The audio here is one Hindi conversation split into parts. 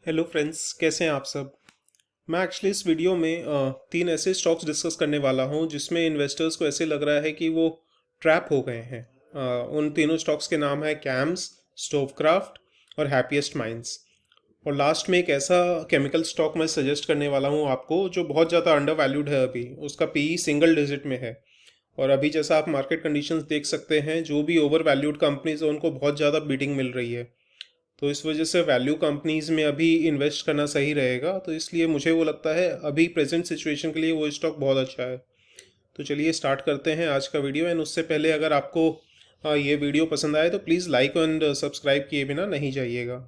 हेलो फ्रेंड्स, कैसे हैं आप सब। मैं एक्चुअली इस वीडियो में तीन ऐसे स्टॉक्स डिस्कस करने वाला हूं जिसमें इन्वेस्टर्स को ऐसे लग रहा है कि वो ट्रैप हो गए हैं। उन तीनों स्टॉक्स के नाम है कैम्स, स्टोवक्राफ्ट और हैप्पीएस्ट माइंड्स। और लास्ट में एक ऐसा केमिकल स्टॉक मैं सजेस्ट करने वाला हूं आपको जो बहुत ज़्यादा अंडर वैल्यूड है। अभी उसका पीई सिंगल डिजिट में है। और अभी जैसा आप मार्केट कंडीशंस देख सकते हैं, जो भी ओवर वैल्यूड कंपनीज है उनको बहुत ज़्यादा बीटिंग मिल रही है। तो इस वजह से वैल्यू कंपनीज में अभी इन्वेस्ट करना सही रहेगा। तो इसलिए मुझे वो लगता है अभी प्रेजेंट सिचुएशन के लिए वो स्टॉक बहुत अच्छा है। तो चलिए स्टार्ट करते हैं आज का वीडियो। एंड उससे पहले अगर आपको ये वीडियो पसंद आए तो प्लीज़ लाइक एंड सब्सक्राइब किए बिना नहीं जाइएगा।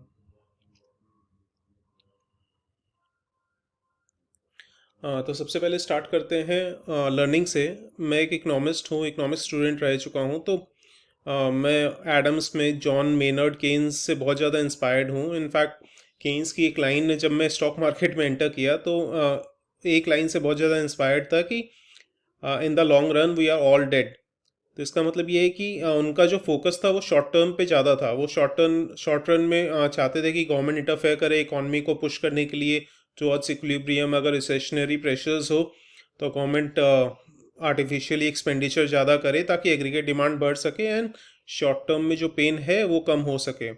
तो सबसे पहले स्टार्ट करते हैं लर्निंग से। मैं एक इकोनॉमिस्ट हूँ, इकोनॉमिक्स स्टूडेंट रह चुका हूँ। तो मैं Adam Smith, John Maynard Keynes से बहुत ज़्यादा इंस्पायर्ड हूँ। इनफैक्ट केन्स की एक लाइन, जब मैं स्टॉक मार्केट में एंटर किया तो एक लाइन से बहुत ज़्यादा इंस्पायर्ड था कि in the long run we are all dead. तो इसका मतलब ये है कि उनका जो फोकस था वो शॉर्ट टर्म पे ज़्यादा था। वो शॉर्ट रन में चाहते थे कि गवर्नमेंट इंटरफेयर करे इकॉनमी को पुश करने के लिए टुवर्ड्स इक्विलिब्रियम। अगर रिसेशनरी प्रेशर्स हो तो गवर्नमेंट आर्टिफिशियली एक्सपेंडिचर ज़्यादा करे ताकि एग्रीगेट डिमांड बढ़ सके एंड शॉर्ट टर्म में जो पेन है वो कम हो सके।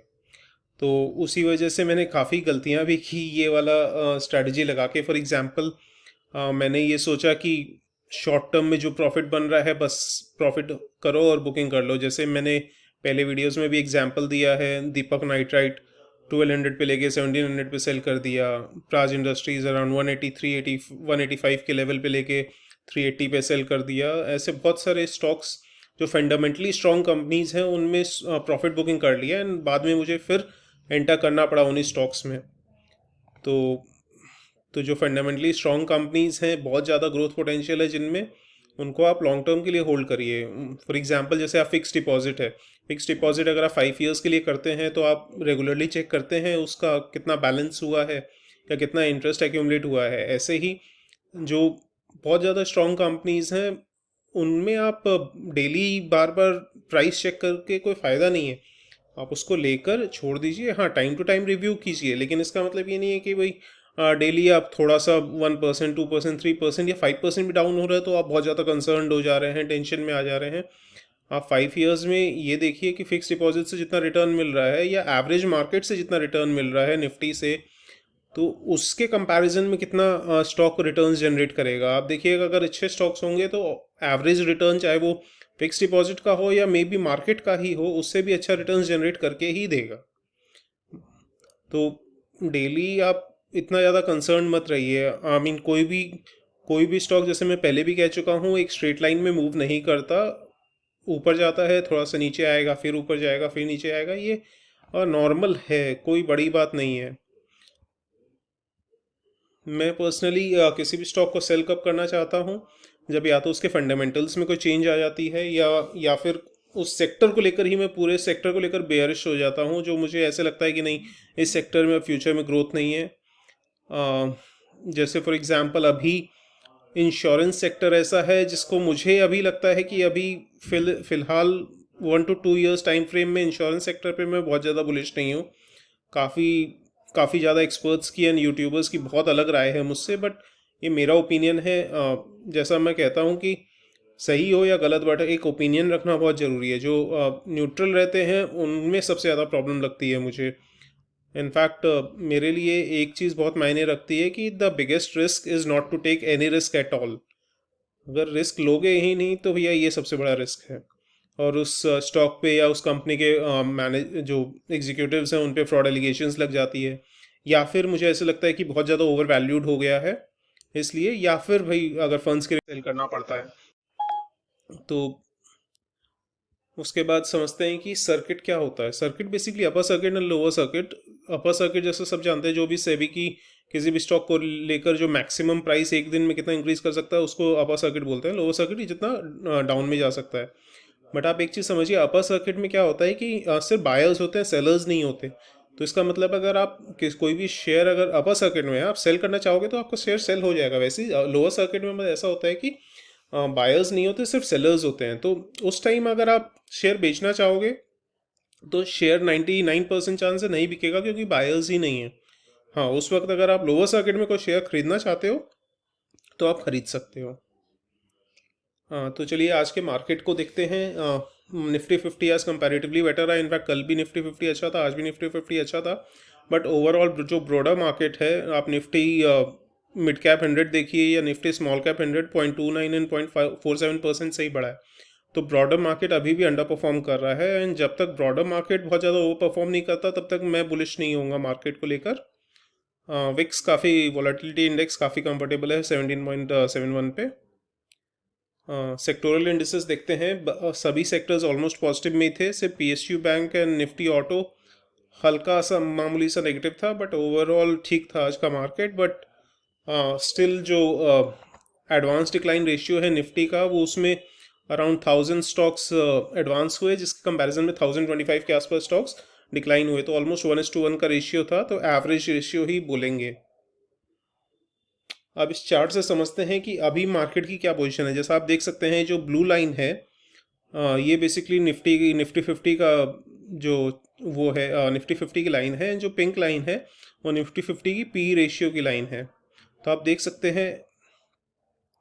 तो उसी वजह से मैंने काफ़ी गलतियां भी की ये वाला स्ट्रैटेजी लगा के। फॉर एग्जांपल मैंने ये सोचा कि शॉर्ट टर्म में जो प्रॉफिट बन रहा है बस प्रॉफिट करो और बुकिंग कर लो। जैसे मैंने पहले वीडियोस में भी एग्जांपल दिया है, दीपक नाइट्राइट 1200 पे लेके 1700 पे सेल कर दिया। प्राज इंडस्ट्रीज अराउंड 180 380 185 के लेवल पे लेके 380 पे सेल कर दिया। ऐसे बहुत सारे स्टॉक्स जो फंडामेंटली स्ट्रॉन्ग कंपनीज हैं उनमें प्रॉफिट बुकिंग कर लिया एंड बाद में मुझे फिर एंटर करना पड़ा उन्हीं स्टॉक्स में। तो जो फंडामेंटली स्ट्रॉन्ग कंपनीज हैं, बहुत ज़्यादा ग्रोथ पोटेंशियल है जिनमें, उनको आप लॉन्ग टर्म के लिए होल्ड करिए। फॉर एग्जांपल जैसे आप फिक्स डिपॉजिट है, फिक्स डिपॉजिट अगर आप 5 ईयर्स के लिए करते हैं तो आप रेगुलरली चेक करते हैं उसका कितना बैलेंस हुआ है या कितना इंटरेस्ट एक्यूमुलेट हुआ है। ऐसे ही जो बहुत ज़्यादा स्ट्रॉन्ग कंपनीज हैं उनमें आप डेली बार बार प्राइस चेक करके कोई फ़ायदा नहीं है। आप उसको लेकर छोड़ दीजिए। हाँ, टाइम टू टाइम रिव्यू कीजिए, लेकिन इसका मतलब ये नहीं है कि भाई डेली आप थोड़ा सा 1% 2% 3% या 5% भी डाउन हो रहा है तो आप बहुत ज़्यादा कंसर्न हो जा रहे हैं, टेंशन में आ जा रहे हैं। आप 5 ईयर्स में ये देखिए कि फिक्स डिपॉजिट से जितना रिटर्न मिल रहा है या एवरेज मार्केट से जितना रिटर्न मिल रहा है निफ्टी से, तो उसके कंपैरिजन में कितना स्टॉक रिटर्न्स जनरेट करेगा। आप देखिएगा अगर अच्छे स्टॉक्स होंगे तो एवरेज रिटर्न, चाहे वो फिक्स डिपॉजिट का हो या मे बी मार्केट का ही हो, उससे भी अच्छा रिटर्न्स जनरेट करके ही देगा। तो डेली आप इतना ज़्यादा कंसर्न मत रहिए। आई मीन कोई भी स्टॉक, जैसे मैं पहले भी कह चुका हूँ, एक स्ट्रेट लाइन में मूव नहीं करता। ऊपर जाता है, थोड़ा सा नीचे आएगा, फिर ऊपर जाएगा, फिर नीचे आएगा। ये नॉर्मल है, कोई बड़ी बात नहीं है। मैं पर्सनली किसी भी स्टॉक को सेल कब करना चाहता हूँ, जब या तो उसके फंडामेंटल्स में कोई चेंज आ जाती है या फिर उस सेक्टर को लेकर ही, मैं पूरे सेक्टर को लेकर बेयरिश हो जाता हूँ, जो मुझे ऐसे लगता है कि नहीं, इस सेक्टर में फ्यूचर में ग्रोथ नहीं है। जैसे फॉर एग्जांपल अभी इंश्योरेंस सेक्टर ऐसा है जिसको मुझे अभी लगता है कि अभी फिलहाल 1 to 2 years टाइम फ्रेम में इंश्योरेंस सेक्टर पे मैं बहुत ज़्यादा बुलिश नहीं हूँ। काफ़ी काफ़ी ज़्यादा एक्सपर्ट्स की एंड यूट्यूबर्स की बहुत अलग राय है मुझसे, बट ये मेरा ओपिनियन है। जैसा मैं कहता हूँ कि सही हो या गलत, बट एक ओपिनियन रखना बहुत ज़रूरी है। जो न्यूट्रल रहते हैं उनमें सबसे ज़्यादा प्रॉब्लम लगती है मुझे। इनफैक्ट मेरे लिए एक चीज़ बहुत मायने रखती है कि the biggest risk is not to take any risk at all. अगर रिस्क लोगे ही नहीं तो भैया ये सबसे बड़ा रिस्क है। और उस स्टॉक पे या उस कंपनी के मैनेज जो एग्जीक्यूटिव्स हैं उन पे फ्रॉड एलिगेशंस लग जाती है, या फिर मुझे ऐसे लगता है कि बहुत ज़्यादा ओवर वैल्यूड हो गया है इसलिए, या फिर भाई अगर फंड्स के लिए सेल करना पड़ता है। तो उसके बाद समझते हैं कि सर्किट क्या होता है। Circuit basically upper circuit and lower circuit. Upper circuit जैसे सब जानते हैं, जो भी सेबी की किसी भी स्टॉक को लेकर जो मैक्सिमम प्राइस एक दिन में कितना इंक्रीज कर सकता है उसको अपर सर्किट बोलते हैं। लोअर सर्किट जितना डाउन में जा सकता है। बट आप एक चीज़ समझिए, अपर सर्किट में क्या होता है कि सिर्फ बायर्स होते हैं, सेलर्स नहीं होते। तो इसका मतलब अगर आप कोई भी शेयर अगर अपर सर्किट में है, आप सेल करना चाहोगे तो आपका शेयर सेल हो जाएगा। वैसे ही लोअर सर्किट में ऐसा होता है कि बायर्स नहीं होते, सिर्फ सेलर्स होते हैं। तो उस टाइम अगर आप शेयर बेचना चाहोगे तो शेयर 99% चांस है नहीं बिकेगा, क्योंकि बायर्स ही नहीं है। हाँ, उस वक्त अगर आप लोअर सर्किट में कोई शेयर खरीदना चाहते हो तो आप खरीद सकते हो। हाँ, तो चलिए आज के मार्केट को देखते हैं। निफ्टी 50 आज कंपैरेटिवली बेटर रहा। इनफैक्ट कल भी निफ्टी 50 अच्छा था, आज भी निफ्टी 50 अच्छा था। बट ओवरऑल जो ब्रॉडर मार्केट है, आप निफ्टी मिड कैप 100 देखिए या निफ्टी स्मॉल कैप 100, 0.29 एंड 0.47% से ही बढ़ा है। तो ब्रॉडर मार्केट अभी भी अंडर परफॉर्म कर रहा है, एंड जब तक ब्रॉडर मार्केट बहुत ज़्यादा ओवर परफॉर्म नहीं करता तब तक मैं बुलिश नहीं होऊंगा मार्केट को लेकर। विक्स काफ़ी, वॉलेटिलिटी इंडेक्स काफ़ी कंफर्टेबल है 17.71 पे। सेक्टोरल इंडिसेस देखते हैं, सभी सेक्टर्स ऑलमोस्ट पॉजिटिव में ही थे, सिर्फ PSU bank and Nifty auto हल्का सा मामूली सा नेगेटिव था, बट ओवरऑल ठीक था आज का मार्केट। बट स्टिल जो एडवांस डिक्लाइन रेशियो है निफ्टी का, वो उसमें अराउंड 1000 स्टॉक्स एडवांस हुए, जिसके कंपैरिजन में 1025 के आसपास स्टॉक्स डिक्लाइन हुए। तो ऑलमोस्ट 1:1 का रेशियो था, तो एवरेज रेशियो ही बोलेंगे। अब इस चार्ट से समझते हैं कि अभी मार्केट की क्या पोजीशन है। जैसा आप देख सकते हैं, जो ब्लू लाइन है, ये बेसिकली निफ्टी 50 का जो वो है, निफ्टी 50 की लाइन है। जो पिंक लाइन है वो निफ्टी 50 की पी रेशियो की लाइन है। तो आप देख सकते हैं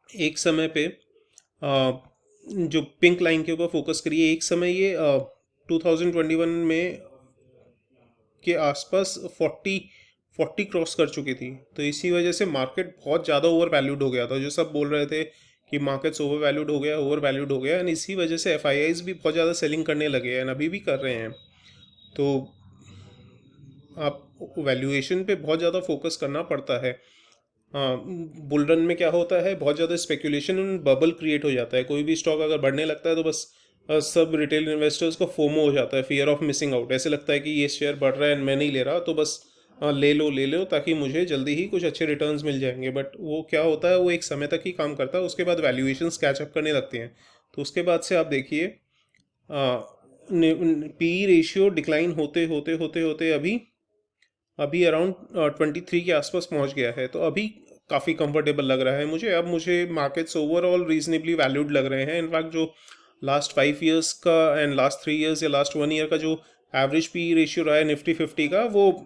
एक समय पे, जो पिंक लाइन के ऊपर फोकस करिए, एक समय ये 2021 में के आसपास 40 क्रॉस कर चुकी थी। तो इसी वजह से मार्केट बहुत ज़्यादा ओवर वैल्यूड हो गया था। जो सब बोल रहे थे कि मार्केट्स ओवर वैल्यूड हो गया, ओवर वैल्यूड हो गया, एंड इसी वजह से एफआईआईज भी बहुत ज़्यादा सेलिंग करने लगे हैं, एंड अभी भी कर रहे हैं। तो आप वैल्यूएशन पे बहुत ज़्यादा फोकस करना पड़ता है। हाँ, बुल रन में क्या होता है, बहुत ज़्यादा स्पेकुलेशन एंड बबल क्रिएट हो जाता है। कोई भी स्टॉक अगर बढ़ने लगता है तो बस सब रिटेल इन्वेस्टर्स को फोमो हो जाता है, फियर ऑफ मिसिंग आउट। ऐसे लगता है कि ये शेयर बढ़ रहा है एंड मैं नहीं ले रहा, तो बस ले लो ताकि मुझे जल्दी ही कुछ अच्छे रिटर्न्स मिल जाएंगे। बट वो क्या होता है, वो एक समय तक ही काम करता है, उसके बाद वैल्यूएशंस कैचअप करने लगती हैं। तो उसके बाद से आप देखिए, पी रेशियो डिक्लाइन होते होते होते होते अभी अभी अराउंड 23 के आसपास पहुंच गया है। तो अभी काफ़ी कंफर्टेबल लग रहा है मुझे। अब मुझे मार्केट्स ओवरऑल रीजनेबली वैल्यूड लग रहे हैं। इनफैक्ट जो लास्ट 5 ईयर्स का एंड लास्ट 3 ईयर्स या लास्ट 1 ईयर का जो एवरेज पी रेशियो रहा है निफ्टी 50 का, वो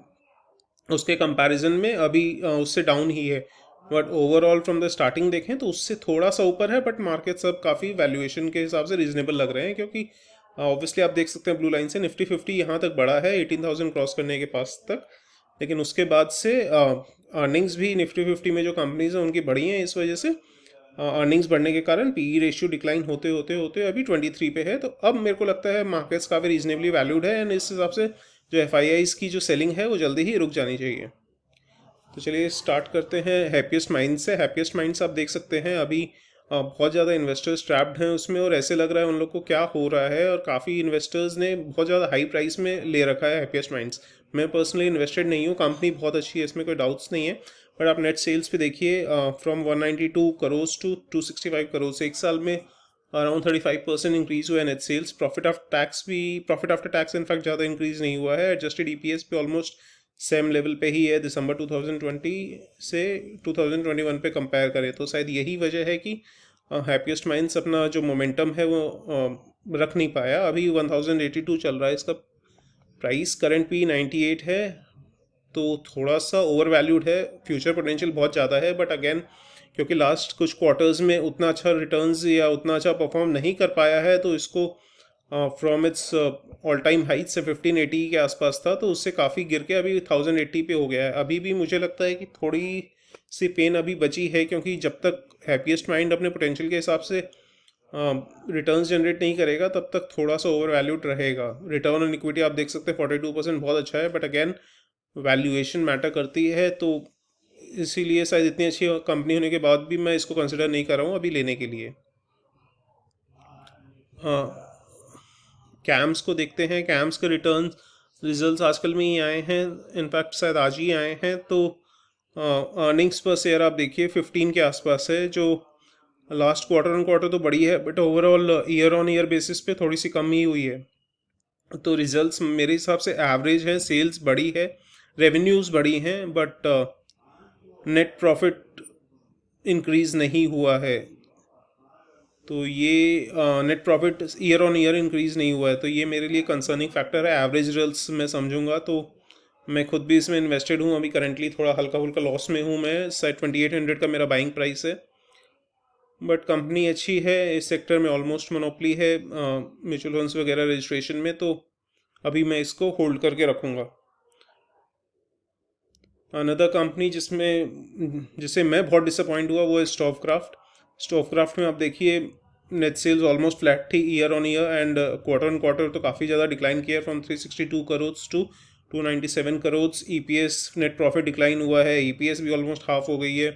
उसके कंपैरिजन में अभी उससे डाउन ही है। But overall from the starting देखें तो उससे थोड़ा सा ऊपर है, बट मार्केट सब काफ़ी वैल्यूएशन के हिसाब से रीजनेबल लग रहे हैं, क्योंकि ऑब्वियसली आप देख सकते हैं ब्लू लाइन से निफ्टी 50 यहाँ तक बढ़ा है 18,000 क्रॉस करने के पास तक। लेकिन उसके बाद से अर्निंग्स भी निफ्टी 50 में जो कंपनीज हैं उनकी बढ़ी हैं, इस वजह से अर्निंग्स बढ़ने के कारण पीई रेशियो डिक्लाइन होते होते होते अभी 23 पे है। तो अब मेरे को लगता है मार्केट्स काफ़ी रीजनेबली वैल्यूड है, एंड इस हिसाब से जो एफआईआईज की जो सेलिंग है वो जल्दी ही रुक जानी चाहिए। तो चलिए स्टार्ट करते हैं हैप्पीएस्ट माइंड्स से। हैप्पीएस्ट माइंड्स आप देख सकते हैं अभी बहुत ज़्यादा इन्वेस्टर्स ट्रैप्ड हैं उसमें, और ऐसे लग रहा है उन लोग को क्या हो रहा है, और काफ़ी इन्वेस्टर्स ने बहुत ज़्यादा हाई प्राइस में ले रखा है हैप्पीएस्ट माइंड्स। मैं पर्सनली इन्वेस्टेड नहीं हूँ, कंपनी बहुत अच्छी है, इसमें कोई डाउट्स नहीं है। बट आप नेट सेल्स पे देखिए, फ्रॉम 192 करोड़ टू 265 करोड़ से एक साल में अराउंड 35% इंक्रीज हुआ है net sales. Profit after tax in fact ज़्यादा इंक्रीज नहीं हुआ है। एडजस्टेड ईपीएस पे ऑलमोस्ट सेम लेवल पे ही है दिसंबर 2020 से 2021 पे कंपेयर करें तो। शायद यही वजह है कि हैप्पीएस्ट माइंड्स अपना जो मोमेंटम है वो रख नहीं पाया। अभी 1082 चल रहा है इसका प्राइस, करंट पी 98 है, तो थोड़ा सा ओवर वैल्यूड है। फ्यूचर पोटेंशियल बहुत ज़्यादा है, बट अगेन क्योंकि लास्ट कुछ क्वार्टर्स में उतना अच्छा रिटर्न्स या उतना अच्छा परफॉर्म नहीं कर पाया है, तो इसको from its all time height से 1580 के आसपास था, तो उससे काफ़ी गिर के अभी 1080 पे हो गया है। अभी भी मुझे लगता है कि थोड़ी सी पेन अभी बची है, क्योंकि जब तक हैप्पीएस्ट माइंड अपने पोटेंशियल के हिसाब से रिटर्न्स जनरेट नहीं करेगा तब तक थोड़ा सा ओवर वैल्यूड रहेगा। रिटर्न ऑन इक्विटी आप देख सकते हैं 42% बहुत अच्छा है, बट अगेन वैल्यूएशन मैटर करती है। तो इसीलिए शायद इतनी अच्छी कंपनी होने के बाद भी मैं इसको कंसिडर नहीं कर रहा हूँ अभी लेने के लिए। कैम्स को देखते हैं, कैम्स के रिटर्न रिजल्ट्स आजकल में ही आए हैं, इनफैक्ट शायद आज ही आए हैं। तो अर्निंग्स पर शेयर आप देखिए 15 के आसपास है, जो लास्ट क्वार्टर ऑन क्वार्टर तो बड़ी है, but overall year on year basis पे थोड़ी सी कम ही हुई है। तो रिजल्ट्स मेरे हिसाब से एवरेज है, सेल्स बड़ी है, रेवेन्यूज़ बड़ी हैं, बट नेट प्रॉफिट इंक्रीज नहीं हुआ है। तो ये net profit year on year increase नहीं हुआ है, तो ये मेरे लिए कंसर्निंग फैक्टर है। एवरेज रिजल्ट्स मैं समझूंगा तो मैं खुद भी इसमें इन्वेस्टेड हूँ। अभी करंटली थोड़ा हल्का फुल्का लॉस में हूँ मैं, शायद 2800 का मेरा बाइंग प्राइस है। बट कंपनी अच्छी है, इस सेक्टर में ऑलमोस्ट मोनोपली है म्यूचुअल फंड्स वगैरह रजिस्ट्रेशन में, तो अभी मैं इसको होल्ड करके रखूँगा। अनदर कंपनी जिससे मैं बहुत डिसअपॉइंट हुआ वो है स्टॉवक्राफ्ट। स्टॉवक्राफ्ट में आप देखिए नेट सेल्स ऑलमोस्ट फ्लैट थी year on year, and quarter on quarter तो काफ़ी ज़्यादा डिक्लाइन किया, from 362 crore to 297 crore. EPS net profit decline हुआ है, ईपीएस भी ऑलमोस्ट हाफ हो गई है।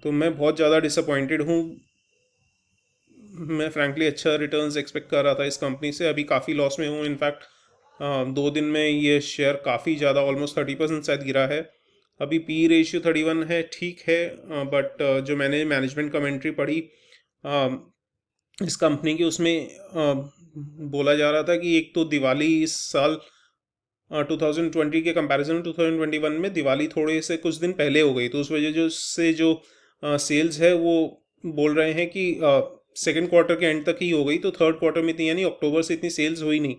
तो मैं बहुत ज़्यादा डिसअपॉइंटेड हूँ। मैं फ्रैंकली अच्छा रिटर्न्स एक्सपेक्ट कर रहा था इस कंपनी से, अभी काफ़ी लॉस में हूँ। इनफैक्ट 2 दिन में ये शेयर काफ़ी ज़्यादा ऑलमोस्ट 30% शायद गिरा है। अभी पी रेशियो 31 है, ठीक है, बट जो मैंने मैनेजमेंट कमेंट्री पढ़ी इस कंपनी की, उसमें बोला जा रहा था कि एक तो दिवाली इस साल 2020 के कंपैरिजन में 2021 में दिवाली थोड़े से कुछ दिन पहले हो गई, तो उस वजह जो सेल्स है वो बोल रहे हैं कि सेकेंड क्वार्टर के एंड तक ही हो गई, तो थर्ड क्वार्टर में इतनी, यानी अक्टूबर से इतनी सेल्स हुई नहीं।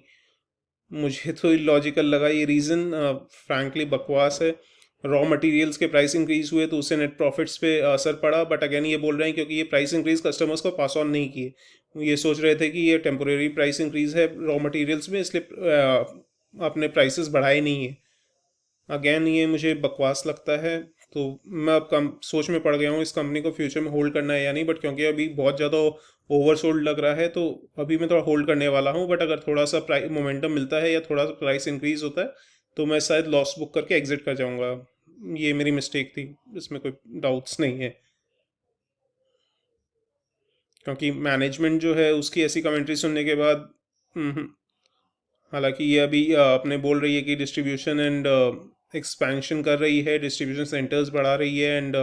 मुझे तो इलॉजिकल लगा ये रीज़न, फ्रैंकली बकवास है। रॉ मटेरियल्स के प्राइस इंक्रीज हुए तो उससे नेट प्रॉफिट्स पे असर पड़ा, बट अगेन ये बोल रहे हैं क्योंकि ये प्राइस इंक्रीज कस्टमर्स को पास ऑन नहीं किए, ये सोच रहे थे कि ये टेम्पोरेरी प्राइस इंक्रीज है रॉ मटेरियल्स में, इसलिए अपने प्राइसेस बढ़ाए नहीं है। अगेन ये मुझे बकवास लगता है। तो मैं अब कम सोच में पड़ गया हूँ इस कंपनी को फ्यूचर में होल्ड करना है या नहीं, बट क्योंकि अभी बहुत ज़्यादा ओवरसोल्ड लग रहा है तो अभी मैं थोड़ा होल्ड करने वाला हूँ। बट अगर थोड़ा सा प्राइस मोमेंटम मिलता है या थोड़ा सा प्राइस इंक्रीज होता है तो मैं शायद लॉस बुक करके एग्जिट कर जाऊँगा। ये मेरी मिस्टेक थी, इसमें कोई डाउट्स नहीं है, क्योंकि मैनेजमेंट जो है उसकी ऐसी कमेंट्री सुनने के बाद हालांकि ये अभी अपने बोल रही है कि डिस्ट्रीब्यूशन एंड एक्सपेंशन कर रही है, डिस्ट्रीब्यूशन सेंटर्स बढ़ा रही है, एंड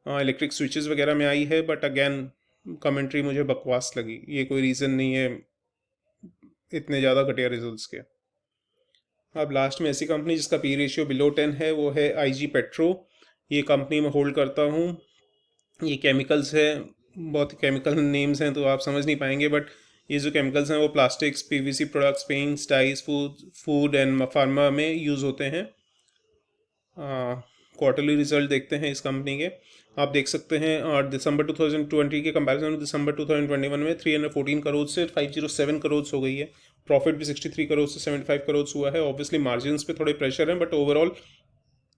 इलेक्ट्रिक स्विचेस वगैरह में आई है, बट अगेन कमेंट्री मुझे बकवास लगी। ये कोई रीज़न नहीं है इतने ज़्यादा घटिया रिजल्ट्स के। अब लास्ट में ऐसी कंपनी जिसका पी रेशियो बिलो 10 है वो है आईजी पेट्रो। ये कंपनी मैं होल्ड करता हूँ। ये केमिकल्स है, बहुत केमिकल नेम्स हैं तो आप समझ नहीं पाएंगे, बट ये जो केमिकल्स हैं वो plastics, PVC products, paints, dice, food and pharma में यूज़ होते हैं। क्वार्टरली रिजल्ट देखते हैं इस कंपनी के, आप देख सकते हैं दिसंबर 2020 के कंपैरिजन में दिसंबर 2021 में 314 करोड़ से 507 करोड़ हो गई है। प्रॉफिट भी 63 करोड़ से 75 करोड़ हुआ है। ऑब्वियसली मार्जिन्स पे थोड़े प्रेशर हैं, बट ओवरऑल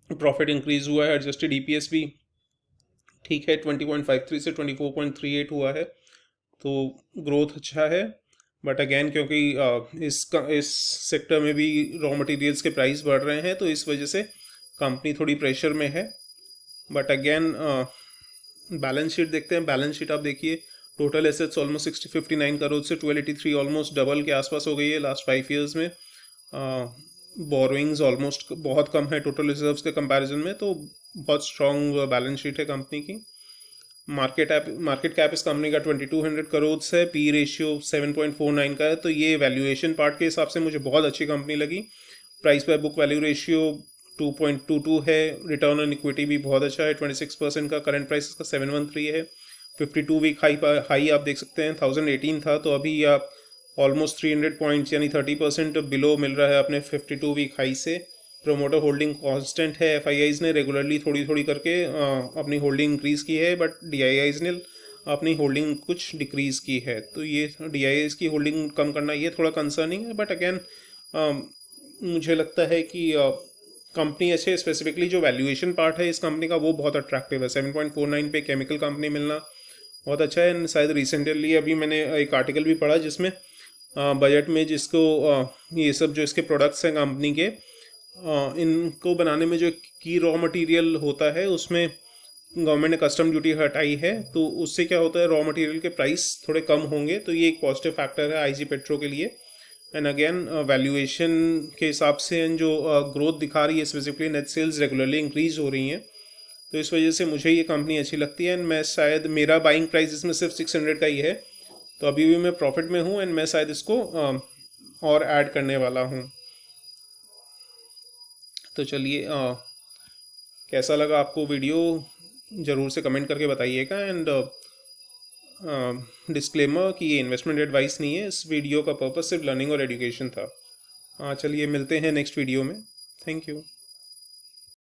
प्रॉफिट इंक्रीज हुआ है। एडजस्टेड ईपीएस भी ठीक है, 20.53 से 24.38 हुआ है, तो ग्रोथ अच्छा है। बट अगेन क्योंकि इस सेक्टर में भी रॉ मटेरियल्स के प्राइस बढ़ रहे हैं तो इस वजह से कंपनी थोड़ी प्रेशर में है। बट अगेन बैलेंस शीट देखते हैं। बैलेंस शीट आप देखिए, टोटल एसेट्स ऑलमोस्ट 59 करोड़ से 1283, ऑलमोस्ट डबल के आसपास हो गई है लास्ट 5 ईयर्स में। बोरोइंग्स ऑलमोस्ट बहुत कम है टोटल रिजर्व्स के कंपैरिजन में, तो बहुत स्ट्रॉन्ग बैलेंस शीट है कंपनी की। मार्केट कैप इस कंपनी का 2200 करोड़ है, पी रेशियो 7.49 का है, तो ये वैल्यूएशन पार्ट के हिसाब से मुझे बहुत अच्छी कंपनी लगी। प्राइस पर बुक वैल्यू रेशियो 2.22 है, रिटर्न ऑन इक्विटी भी बहुत अच्छा है 26% का, करंट प्राइस का 713 है। 52 वीक हाई आप देख सकते हैं 1018 था, तो अभी आप ऑलमोस्ट 300 पॉइंट्स यानी 30% बिलो मिल रहा है अपने 52 वीक हाई से। प्रोमोटर होल्डिंग कांस्टेंट है, एफआईआईज ने रेगुलरली थोड़ी थोड़ी करके अपनी होल्डिंग इंक्रीज की है, बट डीआईआईज ने अपनी होल्डिंग कुछ डिक्रीज की है, तो ये डीआईआईज की होल्डिंग कम करना ये थोड़ा कंसर्निंग है। बट अगेन मुझे लगता है कि कंपनी अच्छे, स्पेसिफिकली जो वैल्यूएशन पार्ट है इस कंपनी का वो बहुत अट्रैक्टिव है। 7.49 पे केमिकल कंपनी मिलना बहुत अच्छा है। एंड शायद रिसेंटली अभी मैंने एक आर्टिकल भी पढ़ा जिसमें बजट में जिसको ये सब जो इसके प्रोडक्ट्स हैं कंपनी के, इनको बनाने में जो की रॉ मटेरियल होता है उसमें गवर्नमेंट ने कस्टम ड्यूटी हटाई है, तो उससे क्या होता है रॉ मटेरियल के प्राइस थोड़े कम होंगे, तो ये एक पॉजिटिव फैक्टर है आईजी पेट्रो के लिए। एंड अगेन वैल्यूएशन के हिसाब से जो ग्रोथ दिखा रही है, specifically net sales regularly increase हो रही हैं, तो इस वजह से मुझे ये कंपनी अच्छी लगती है। एंड मैं शायद मेरा बाइंग प्राइस इसमें सिर्फ 600 का ही है, तो अभी भी मैं प्रॉफिट में हूँ, एंड मैं शायद इसको और ऐड करने वाला हूँ। तो चलिए, कैसा लगा आपको वीडियो ज़रूर से कमेंट करके बताइएगा। एंड डिस्क्लेमर कि ये इन्वेस्टमेंट एडवाइस नहीं है, इस वीडियो का पर्पस सिर्फ लर्निंग और एजुकेशन था। चलिए मिलते हैं नेक्स्ट वीडियो में। Thank you.